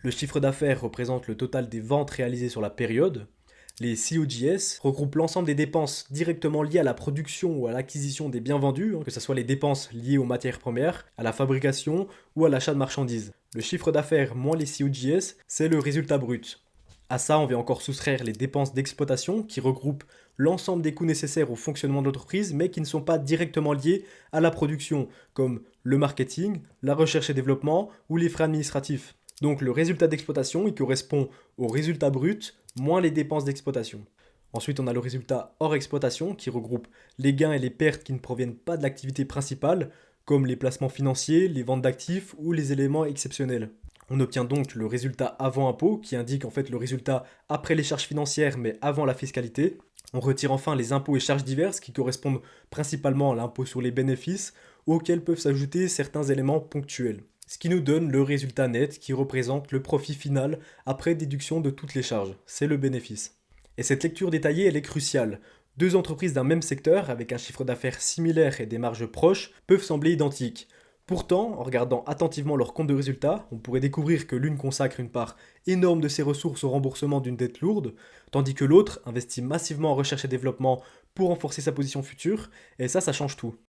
Le chiffre d'affaires représente le total des ventes réalisées sur la période. Les COGS regroupent l'ensemble des dépenses directement liées à la production ou à l'acquisition des biens vendus, que ce soit les dépenses liées aux matières premières, à la fabrication ou à l'achat de marchandises. Le chiffre d'affaires moins les COGS, c'est le résultat brut. À ça, on vient encore soustraire les dépenses d'exploitation qui regroupent l'ensemble des coûts nécessaires au fonctionnement de l'entreprise mais qui ne sont pas directement liés à la production, comme le marketing, la recherche et développement ou les frais administratifs. Donc le résultat d'exploitation, il correspond au résultat brut moins les dépenses d'exploitation. Ensuite, on a le résultat hors exploitation qui regroupe les gains et les pertes qui ne proviennent pas de l'activité principale, comme les placements financiers, les ventes d'actifs ou les éléments exceptionnels. On obtient donc le résultat avant impôt qui indique en fait le résultat après les charges financières mais avant la fiscalité. On retire enfin les impôts et charges diverses qui correspondent principalement à l'impôt sur les bénéfices auxquels peuvent s'ajouter certains éléments ponctuels. Ce qui nous donne le résultat net qui représente le profit final après déduction de toutes les charges. C'est le bénéfice. Et cette lecture détaillée, elle est cruciale. Deux entreprises d'un même secteur, avec un chiffre d'affaires similaire et des marges proches, peuvent sembler identiques. Pourtant, en regardant attentivement leur compte de résultat, on pourrait découvrir que l'une consacre une part énorme de ses ressources au remboursement d'une dette lourde, tandis que l'autre investit massivement en recherche et développement pour renforcer sa position future, et ça change tout.